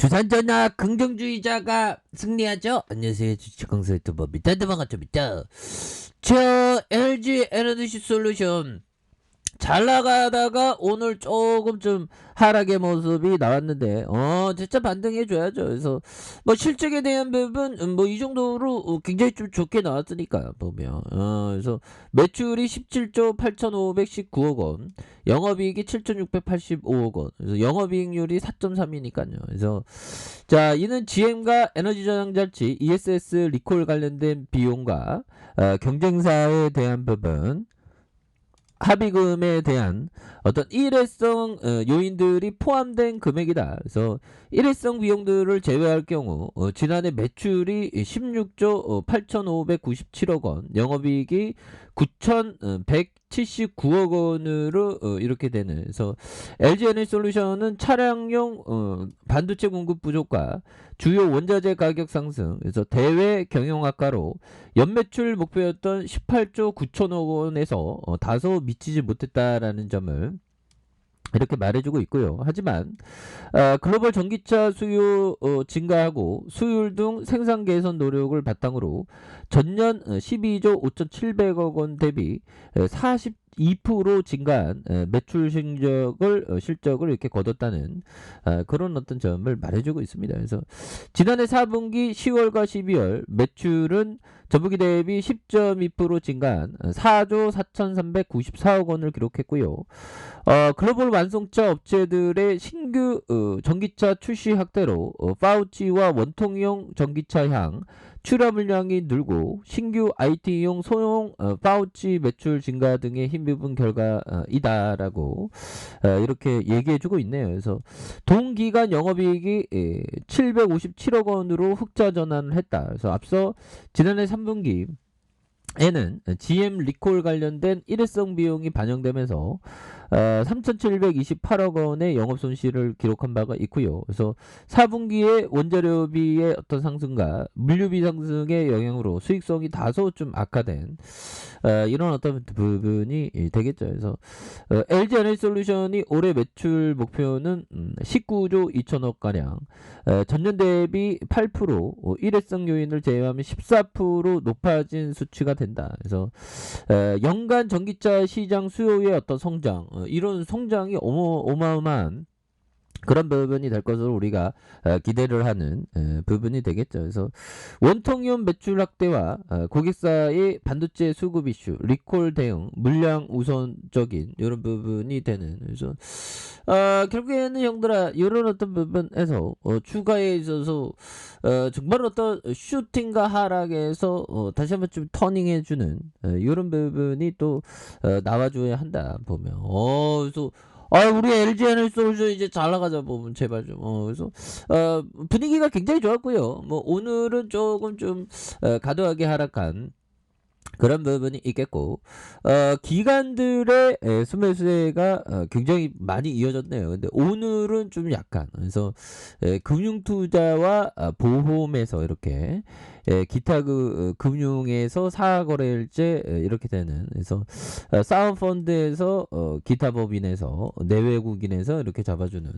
주산전화 긍정주의자가 승리하죠. 안녕하세요. 주식강사 유튜버 밑단대 반갑습니다. 저 LG 에너지 솔루션 잘 나가다가 오늘 조금 좀 하락의 모습이 나왔는데 진짜 반등해 줘야죠. 그래서 뭐 실적에 대한 부분 뭐 이 정도로 굉장히 좀 좋게 나왔으니까 보면 그래서 매출이 17조 8,519억 원, 영업이익이 7,685억 원, 그래서 영업이익률이 4.3이니까요. 그래서 자, 이는 GM과 에너지 저장 장치 ESS 리콜 관련된 비용과 경쟁사에 대한 부분, 합의금에 대한 어떤 일회성 요인들이 포함된 금액이다. 그래서 일회성 비용들을 제외할 경우 지난해 매출이 16조 8,597억 원, 영업이익이 9,179억 원으로 이렇게 되는. 그래서 LG에너지솔루션은 차량용 반도체 공급 부족과 주요 원자재 가격 상승, 그래서 대외 경영 악화로 연매출 목표였던 18조 9천억 원에서 다소 미치지 못했다라는 점을 이렇게 말해주고 있고요. 하지만 글로벌 전기차 수요 증가하고 수율 등 생산 개선 노력을 바탕으로 전년 12조 5,700억 원 대비 42% 증가한 매출 실적을 이렇게 거뒀다는 그런 어떤 점을 말해주고 있습니다. 그래서 지난해 4분기 10월과 12월 매출은 전분기 대비 10.2% 증가한 4조 4,394억 원을 기록했고요. 글로벌 완성차 업체들의 신규 전기차 출시 확대로 파우치와 원통형 전기차향 출하 물량이 늘고 신규 IT용 소형 파우치 매출 증가 등의 힘입은 결과이다라고 이렇게 얘기해주고 있네요. 그래서 동기간 영업이익이 757억 원으로 흑자 전환을 했다. 그래서 앞서 지난해 3분기 에는 GM 리콜 관련된 일회성 비용이 반영되면서 3,728억 원의 영업 손실을 기록한 바가 있고요. 그래서 4분기에 원자료비의 어떤 상승과 물류비 상승의 영향으로 수익성이 다소 좀 악화된 이런 어떤 부분이 되겠죠. 그래서 LG 에너지솔루션이 올해 매출 목표는 19조 2천억 가량, 전년 대비 8%, 일회성 요인을 제외하면 14% 높아진 수치가 된다. 그래서 연간 전기차 시장 수요의 어떤 성장, 이런 성장이 어마어마한 그런 부분이 될 것으로 우리가 기대를 하는 부분이 되겠죠. 그래서 원통형 매출 확대와 고객사의 반도체 수급 이슈, 리콜 대응, 물량 우선적인 이런 부분이 되는. 그래서 결국에는 형들아 이런 어떤 부분에서 추가에 있어서 정말 어떤 슈팅과 하락에서 다시 한번 좀 터닝해주는 이런 부분이 또 나와줘야 한다 보면. 그래서 우리 LG 에너지솔루션 이제 잘 나가자 보면 제발 좀. 그래서 분위기가 굉장히 좋았고요. 뭐 오늘은 조금 좀 과도하게 하락한 그런 부분이 있겠고, 기관들의 수매수가 굉장히 많이 이어졌네요. 근데 오늘은 좀 약간. 그래서 금융투자와 보험에서 이렇게 기타 금융에서 사거래일제 이렇게 되는. 그래서 사은펀드에서 기타 법인에서 내외국인에서 이렇게 잡아주는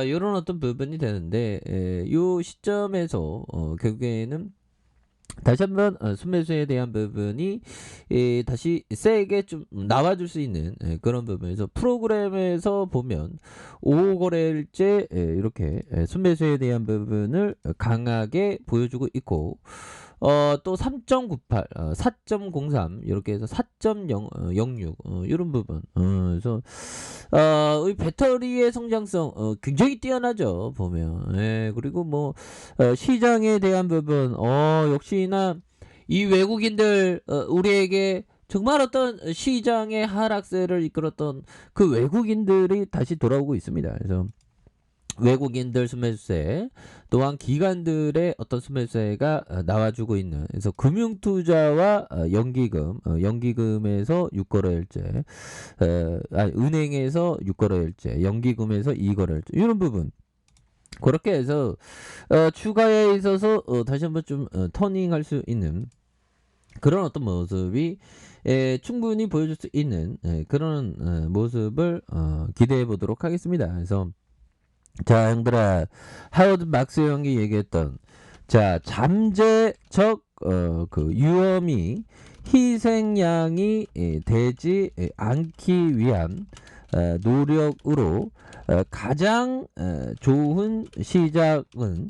이런 어떤 부분이 되는데, 이 시점에서 결국에는 다시 한번 순매수에 대한 부분이 다시 세게 좀 나와줄 수 있는 그런 부분에서 프로그램에서 보면 5거래일째 이렇게 순매수에 대한 부분을 강하게 보여주고 있고, 또 3.98, 4.03 이렇게 해서 4.06 이런 부분. 그래서 이 배터리의 성장성 굉장히 뛰어나죠 보면. 그리고 뭐 시장에 대한 부분 역시나 이 외국인들 우리에게 정말 어떤 시장의 하락세를 이끌었던 그 외국인들이 다시 돌아오고 있습니다. 그래서 외국인들 수매수세 또한 기관들의 어떤 수매수세가 나와주고 있는. 그래서 금융투자와 연기금, 연기금에서 6거래일제, 은행에서 6거래일제, 연기금에서 2거래일제 이런 부분. 그렇게 해서 추가에 있어서 다시 한번 좀 터닝할 수 있는 그런 어떤 모습이 충분히 보여줄 수 있는 그런 모습을 기대해 보도록 하겠습니다. 그래서 자, 형들아, 하워드 막스 형이 얘기했던, 자, 잠재적 그 위험이 희생양이 되지 않기 위한 노력으로 가장 좋은 시작은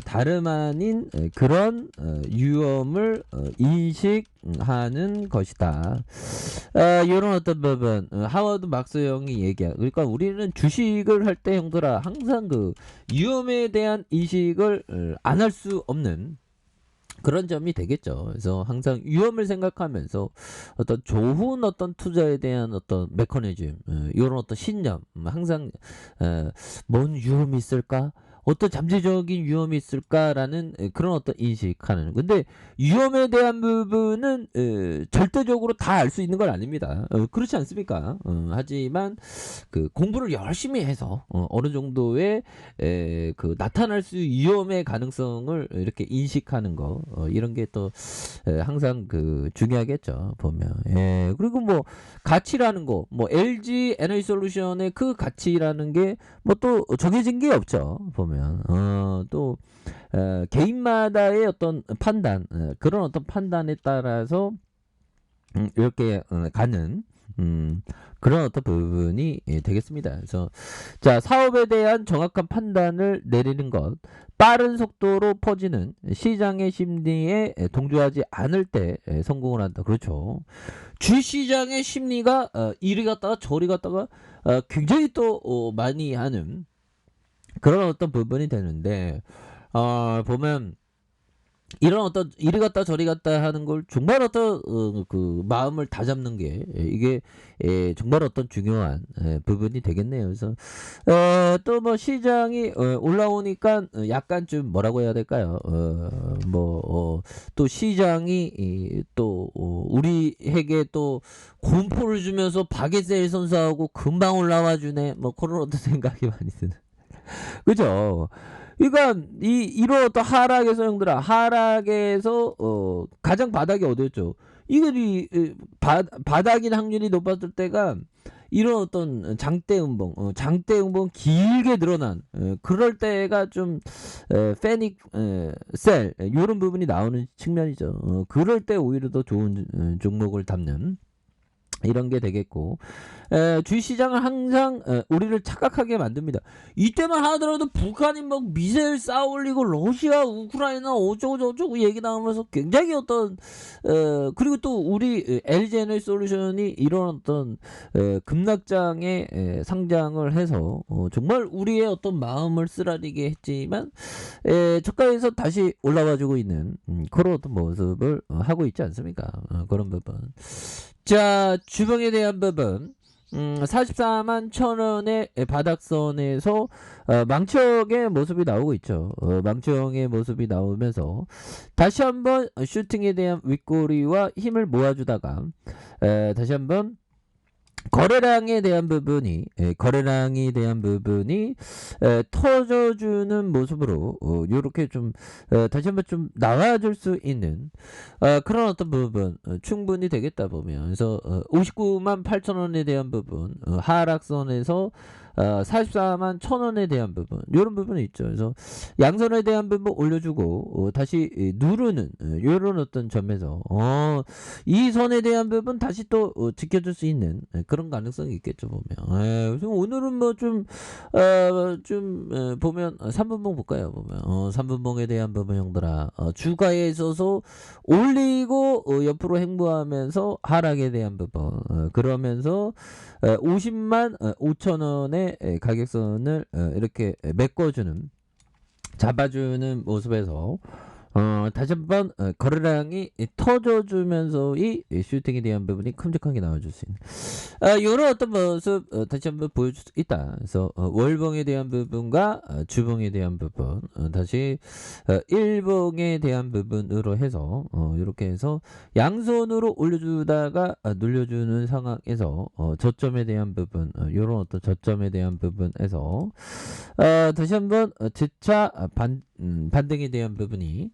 다름 아닌 그런 위험을 인식하는 것이다. 이런 어떤 부분 하워드 막스 형이 얘기한, 그러니까 우리는 주식을 할 때 형들아 항상 그 위험에 대한 인식을 안 할 수 없는 그런 점이 되겠죠. 그래서 항상 위험을 생각하면서 어떤 좋은 어떤 투자에 대한 어떤 메커니즘, 이런 어떤 신념, 항상 뭔 위험이 있을까? 어떤 잠재적인 위험이 있을까라는 그런 어떤 인식하는. 근데 위험에 대한 부분은 절대적으로 다 알 수 있는 건 아닙니다. 그렇지 않습니까? 하지만 그 공부를 열심히 해서 어느 정도의 그 나타날 수 위험의 가능성을 이렇게 인식하는 거, 이런 게 또 항상 그 중요하겠죠, 보면. 예, 그리고 뭐 가치라는 거, 뭐 LG 에너지 솔루션의 그 가치라는 게 뭐 또 정해진 게 없죠, 보면. 또 개인마다의 어떤 판단, 그런 어떤 판단에 따라서 이렇게 가는 그런 어떤 부분이 되겠습니다. 그래서 자, 사업에 대한 정확한 판단을 내리는 것, 빠른 속도로 퍼지는 시장의 심리에 동조하지 않을 때 성공을 한다. 그렇죠. 주시장의 심리가 이리 갔다가 저리 갔다가 굉장히 또 많이 하는 그런 어떤 부분이 되는데, 보면 이런 어떤 이리 갔다 저리 갔다 하는 걸 정말 어떤 그 마음을 다잡는 게 이게 정말 어떤 중요한 부분이 되겠네요. 그래서 또 뭐 시장이 올라오니까 약간 좀 뭐라고 해야 될까요? 또 시장이 또 우리에게 또 공포를 주면서 바게셀 선수하고 금방 올라와 주네. 뭐 그런 어떤 생각이 많이 드는. 그죠? 그러니까 이런 어떤 하락에서 형들아, 하락에서 가장 바닥이 어디였죠? 이게 바닥인 확률이 높았을 때가 이런 어떤 장대 음봉 길게 늘어난 그럴 때가 좀 패닉 셀 이런 부분이 나오는 측면이죠. 그럴 때 오히려 더 좋은 종목을 담는 이런 게 되겠고, 주식시장은 항상 우리를 착각하게 만듭니다. 이때만 하더라도 북한이 막 미사일 쌓아 올리고 러시아 우크라이나 어쩌고 저쩌고 얘기 나오면서 굉장히 어떤 그리고 또 우리 LG 에너지 솔루션이 이런 어떤 급락장에 상장을 해서 정말 우리의 어떤 마음을 쓰라리게 했지만 저가에서 다시 올라와주고 있는 그런 어떤 모습을 하고 있지 않습니까? 그런 부분. 자, 주봉에 대한 부분. 44만 1,000원의 바닥선에서 망청의 모습이 나오고 있죠. 망청의 모습이 나오면서 다시 한번 슈팅에 대한 윗꼬리와 힘을 모아주다가 다시 한번 거래량에 대한 부분이 터져주는 모습으로 이렇게 좀 다시 한번 좀 나와줄 수 있는 그런 어떤 부분 충분히 되겠다 보면. 그래서 59만 8천원에 대한 부분 하락선에서 44만 1,000원에 대한 부분 이런 부분이 있죠. 그래서 양선에 대한 부분 올려주고 다시 누르는 이런 어떤 점에서 이 선에 대한 부분 다시 또 지켜줄 수 있는 그런 가능성이 있겠죠, 보면. 그래서 오늘은 뭐 좀 보면 3분봉 볼까요, 보면. 3분봉에 대한 부분 형들아, 주가에 있어서 올리고 옆으로 행보하면서 하락에 대한 부분 그러면서 50만 5천원의 가격선을 이렇게 메꿔주는, 잡아주는 모습에서 다시 한번 거래량이 터져주면서 이 슈팅에 대한 부분이 큼직하게 나와줄 수 있는 이런 어떤 모습 다시 한번 보여줄 수 있다. 그래서 월봉에 대한 부분과 주봉에 대한 부분 다시 일봉에 대한 부분으로 해서 이렇게 해서 양손으로 올려주다가 눌려주는 상황에서 저점에 대한 부분 이런 어떤 저점에 대한 부분에서 다시 한번 재차 반등에 대한 부분이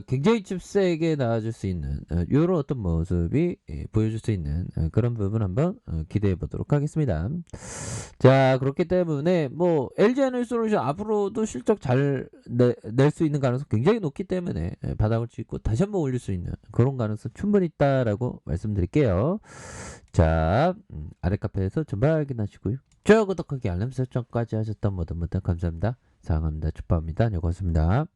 굉장히 좀 세게 나아질 수 있는 요런 어떤 모습이 보여줄 수 있는 그런 부분 한번 기대해 보도록 하겠습니다. 자, 그렇기 때문에 뭐 LG에너지솔루션 앞으로도 실적 잘 낼 수 있는 가능성 굉장히 높기 때문에 바닥을 찍고 다시 한번 올릴 수 있는 그런 가능성 충분히 있다라고 말씀드릴게요. 자, 아래 카페에서 전부 확인하시고요. 좋아요, 구독하기, 알람 설정까지 하셨던 모든 분들 감사합니다. 사랑합니다. 축복합니다. 네, 고맙습니다.